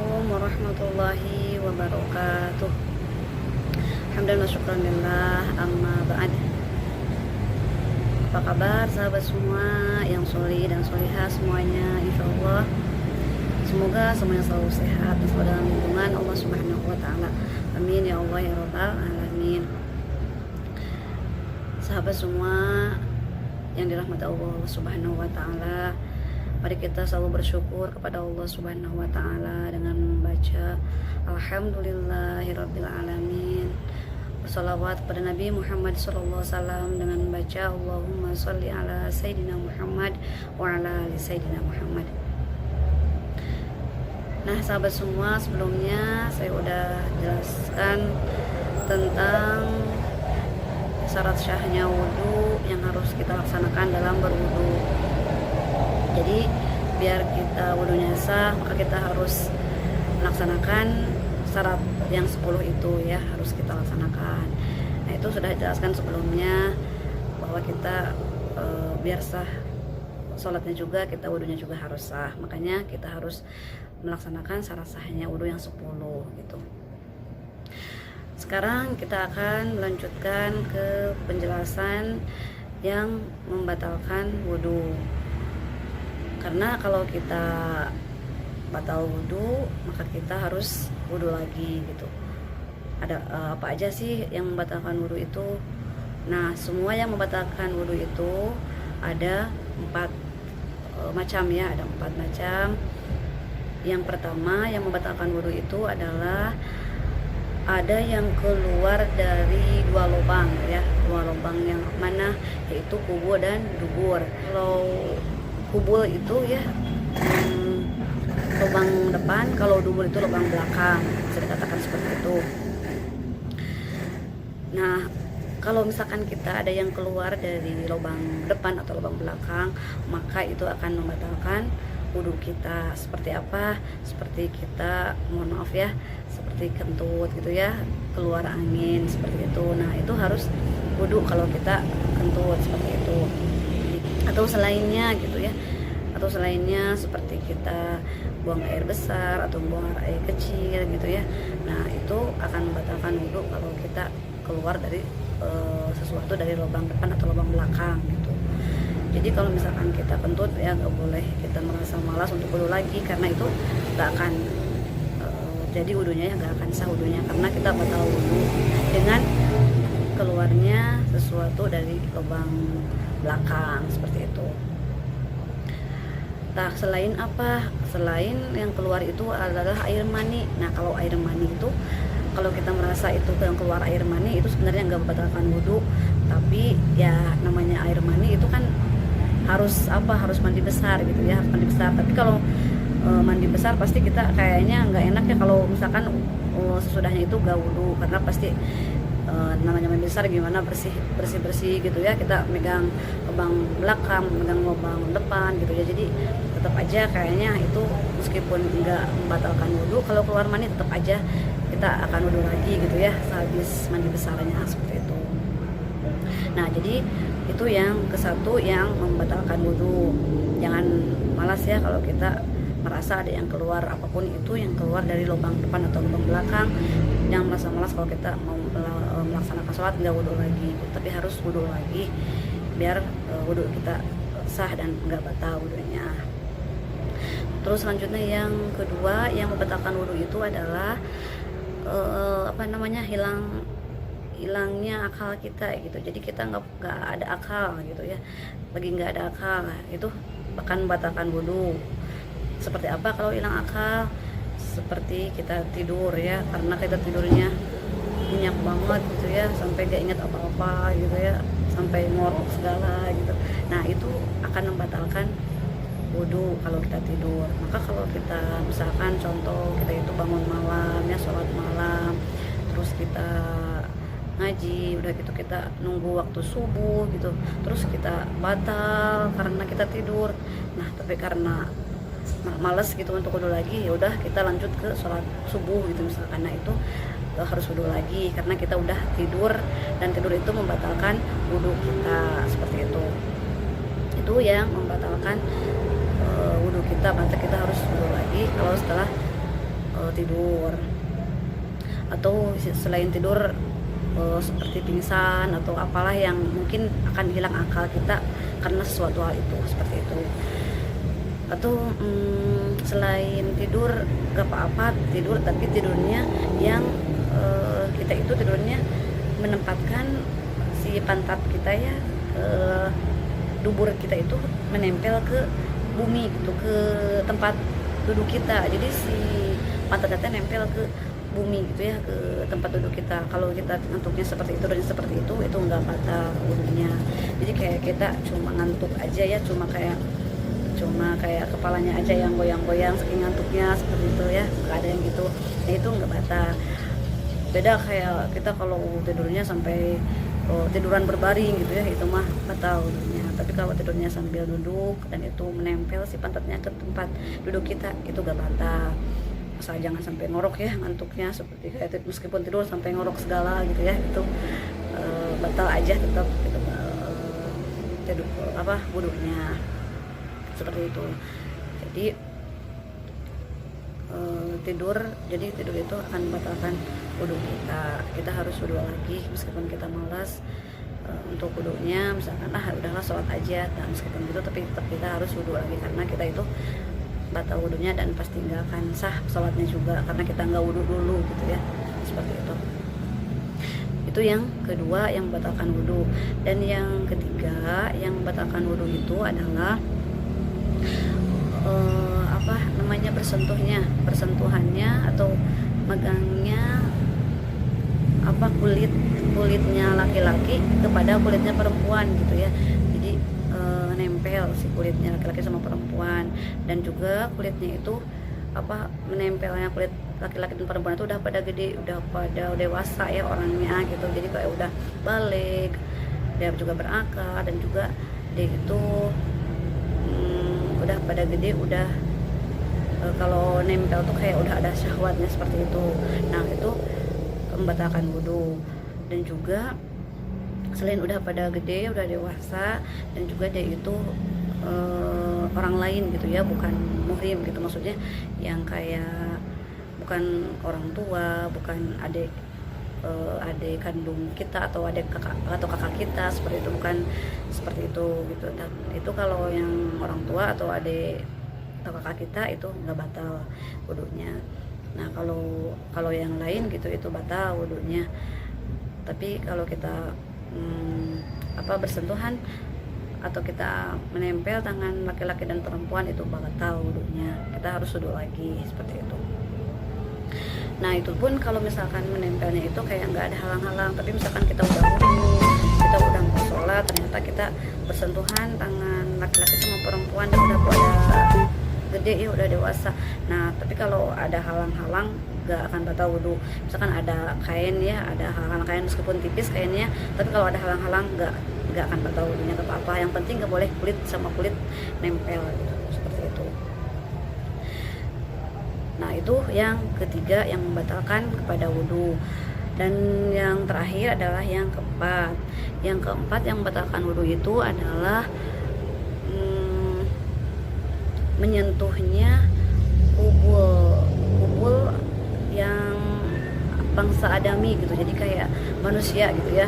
Assalamualaikum warahmatullahi wabarakatuh. Alhamdulillah syukran lillah, amma ba'd. Apa kabar sahabat semua yang sholih dan sholihah semuanya, insyaallah semoga semuanya selalu sehat dan selalu dalam lindungan Allah Subhanahu wa taala. Amin ya Allah ya rabbal alamin. Sahabat semua yang dirahmati Allah Subhanahu wa taala, mari kita selalu bersyukur kepada Allah Subhanahu wa taala dengan membaca Alhamdulillahirabbil alamin. Wassalawat kepada Nabi Muhammad sallallahu alaihi wasallam dengan membaca Allahumma sholli ala sayyidina Muhammad wa ala ali sayyidina Muhammad. Nah, sahabat semua, sebelumnya saya udah jelaskan tentang syarat syahnya wudhu yang harus kita laksanakan dalam berwudhu. Jadi biar kita wudhunya sah, maka kita harus melaksanakan syarat yang 10 itu ya, harus kita laksanakan. Nah, itu sudah dijelaskan sebelumnya bahwa kita biar sah sholatnya juga, kita wudhunya juga harus sah. Makanya kita harus melaksanakan syarat sahnya wudhu yang 10 gitu. Sekarang kita akan melanjutkan ke penjelasan yang membatalkan wudhu. Karena kalau kita batal wudhu, maka kita harus wudhu lagi gitu. Ada apa aja sih yang membatalkan wudhu itu? Nah, semua yang membatalkan wudhu itu ada 4 macam ya, ada 4 macam. Yang pertama yang membatalkan wudhu itu adalah ada yang keluar dari 2 lubang ya, 2 lubang yang mana, yaitu kubul dan dubur. Kalau kubul itu ya lubang depan, kalau dubur itu lubang belakang, bisa dikatakan seperti itu. Nah, kalau misalkan kita ada yang keluar dari lubang depan atau lubang belakang, maka itu akan membatalkan wudhu kita. Seperti apa? Seperti kita, mohon maaf ya, seperti kentut gitu ya, keluar angin seperti itu. Nah, itu harus wudhu kalau kita kentut seperti itu. Atau selainnya gitu ya, atau selainnya seperti kita buang air besar atau buang air kecil gitu ya. Nah, itu akan membatalkan wudhu kalau kita keluar dari sesuatu dari lubang depan atau lubang belakang gitu. Jadi kalau misalkan kita kentut ya nggak boleh kita merasa malas untuk wudhu lagi, karena itu nggak akan jadi wudhunya ya nggak akan sah wudhunya, karena kita batal wudhu dengan keluarnya sesuatu dari lubang belakang seperti itu. Nah, selain apa? Selain yang keluar itu adalah air mani. Nah, kalau air mani itu, kalau kita merasa itu yang keluar air mani itu sebenarnya nggak membatalkan wudhu, tapi ya namanya air mani itu kan harus apa? Harus mandi besar gitu ya, harus mandi besar. Tapi kalau mandi besar pasti kita kayaknya nggak enak ya kalau misalkan sesudahnya itu gak wudhu, karena pasti namanya mandi besar gimana bersih gitu ya, kita megang lubang belakang, megang lubang depan gitu ya. Jadi tetap aja kayaknya itu meskipun nggak membatalkan wudhu, kalau keluar mani tetap aja kita akan wudhu lagi gitu ya sehabis mandi besarnya seperti itu. Nah, jadi itu yang ke-1 yang membatalkan wudhu. Jangan malas ya kalau kita merasa ada yang keluar, apapun itu yang keluar dari lubang depan atau lubang belakang. Jangan merasa malas kalau kita mau melaksanakan sholat nggak wudhu lagi, tapi harus wudhu lagi biar wudhu kita sah dan nggak batal wudhunya. Terus selanjutnya yang kedua yang membatalkan wudhu itu adalah hilangnya akal kita gitu. Jadi kita nggak ada akal gitu ya, lagi nggak ada akal, itu bahkan membatalkan wudhu. Seperti apa kalau hilang akal? Seperti kita tidur ya, karena kita tidurnya nyenyak banget gitu ya, sampai gak ingat apa-apa gitu ya, sampai ngorok segala gitu. Nah, itu akan membatalkan wudhu kalau kita tidur. Maka kalau kita misalkan contoh kita itu bangun malam ya, sholat malam, terus kita ngaji, udah gitu kita nunggu waktu subuh gitu, terus kita batal karena kita tidur. Nah, tapi karena males gitu untuk wudhu lagi, ya udah kita lanjut ke sholat subuh gitu misalkan. Nah, itu harus wudhu lagi karena kita udah tidur, dan tidur itu membatalkan wudhu kita seperti itu. Itu yang membatalkan wudhu kita, berarti kita harus wudhu lagi kalau setelah tidur, atau selain tidur seperti pingsan atau apalah yang mungkin akan hilang akal kita karena sesuatu hal itu, seperti itu. Atau selain tidur gak apa-apa tidur, tapi tidurnya yang kita itu tidurnya menempatkan si pantat kita ya, dubur kita itu menempel ke bumi gitu, ke tempat duduk kita. Jadi si pantat kita nempel ke bumi gitu ya, ke tempat duduk kita. Kalau kita ngantuknya seperti itu dan seperti itu nggak batal wudunya. Jadi kayak kita cuma ngantuk aja ya, cuma kayak kepalanya aja yang goyang-goyang saking ngantuknya, seperti itu ya, nggak ada yang gitu. Nah itu nggak batal. Beda kayak kita kalau tidurnya sampai tiduran berbaring gitu ya, itu mah batal wudunya. Tapi kalau tidurnya sambil duduk dan itu menempel si pantatnya ke tempat duduk kita, itu gak batal. Asal jangan sampai ngorok ya ngantuknya, seperti kayak itu, meskipun tidur sampai ngorok segala gitu ya, itu batal aja tetap gitu, tidur wudunya, seperti itu. Jadi tidur itu akan membatalkan wudu kita harus wudu lagi meskipun kita malas untuk wudunya. Misalkan udahlah sholat aja, dan meskipun gitu tapi tetap kita harus wudu lagi karena kita itu batal wudunya dan pasti nggak akan sah sholatnya juga karena kita nggak wudu dulu gitu ya, seperti itu. Itu yang kedua yang membatalkan wudu. Dan yang ketiga yang membatalkan wudu itu adalah bersentuhannya atau megangnya kulitnya laki-laki kepada kulitnya perempuan gitu ya. Jadi nempel si kulitnya laki-laki sama perempuan, dan juga kulitnya itu menempelnya kulit laki-laki dan perempuan itu udah pada gede, udah pada dewasa ya orangnya gitu. Jadi kayak udah balik, dia juga berakal, dan juga dia itu udah pada gede, udah kalau nempel tuh kayak udah ada syahwatnya, seperti itu. Nah itu membatalkan wudu. Dan juga selain udah pada gede, udah dewasa, dan juga dia itu orang lain gitu ya, bukan muhrim gitu, maksudnya yang kayak bukan orang tua, bukan adik kandung kita atau kakak kita, seperti itu, bukan seperti itu gitu. Dan itu kalau yang orang tua atau adik atau kakak kita itu nggak batal wudunya. Nah kalau yang lain gitu itu batal wudunya. Tapi kalau kita bersentuhan atau kita menempel tangan laki-laki dan perempuan itu batal wudunya, kita harus wudu lagi, seperti itu. Nah itu pun kalau misalkan menempelnya itu kayak nggak ada halang-halang, tapi misalkan kita udah wudu, kita udah mau sholat, ternyata kita bersentuhan tangan laki-laki sama perempuan dan udah pada gede ya, udah dewasa. Nah tapi kalau ada halang-halang nggak akan batal wudu. Misalkan ada kain ya, ada halang kain meskipun tipis kainnya, tapi kalau ada halang-halang nggak akan batal wudunya, nggak apa-apa. Yang penting nggak boleh kulit sama kulit nempel gitu, seperti itu. Nah itu yang ketiga yang membatalkan kepada wudu. Dan yang terakhir adalah yang keempat. Yang keempat yang membatalkan wudu itu adalah menyentuhnya kubul yang bangsa Adami gitu. Jadi kayak manusia gitu ya,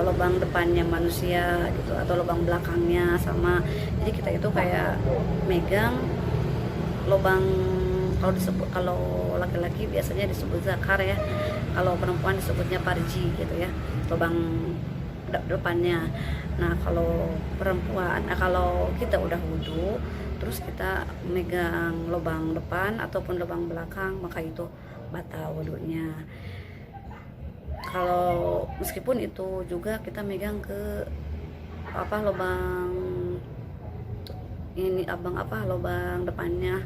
lubang depannya manusia gitu atau lubang belakangnya sama. Jadi kita itu kayak megang lubang, kalau laki-laki biasanya disebut zakar ya, kalau perempuan disebutnya parji gitu ya, lubang depannya. Nah kalau perempuan, kalau kita udah wudu terus kita megang lubang depan ataupun lubang belakang, maka itu batal wudunya. Kalau meskipun itu juga kita megang ke lubang ini lubang depannya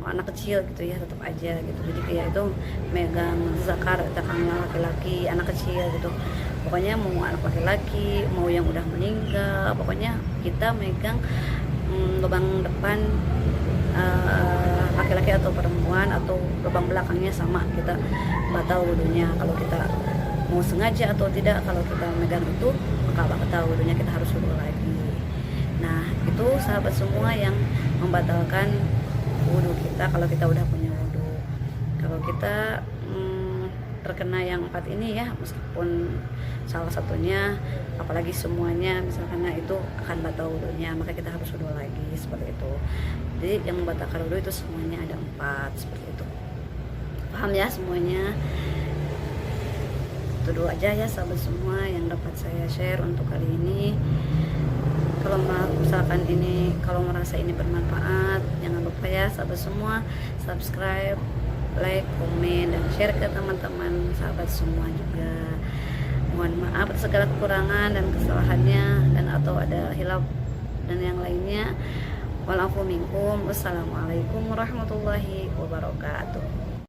anak kecil gitu ya, tetap aja gitu. Jadi kayak itu megang zakarnya laki-laki, anak kecil gitu. Pokoknya mau anak laki-laki, mau yang udah meninggal, pokoknya kita megang lubang depan laki-laki atau perempuan atau lubang belakangnya sama, kita batal wudunya. Kalau kita mau sengaja atau tidak, kalau kita megang itu maka batal wudunya, kita harus wudu lagi. Nah itu sahabat semua yang membatalkan wudhu kita kalau kita udah punya wudhu. Kalau kita terkena yang 4 ini ya, meskipun salah satunya, apalagi semuanya misalkan itu akan batal wudhunya, maka kita harus wudhu lagi seperti itu. Jadi yang membatalkan wudhu itu semuanya ada 4 seperti itu. Paham ya semuanya? Itu dulu aja ya sahabat semua yang dapat saya share untuk kali ini. Kalau misalkan kalau merasa ini bermanfaat, jangan lupa ya sahabat semua subscribe, like, komen, dan share ke teman-teman sahabat semua juga. Mohon maaf atas segala kekurangan dan kesalahannya, dan atau ada hilaf dan yang lainnya. Walafu minkum. Wassalamualaikum warahmatullahi wabarakatuh.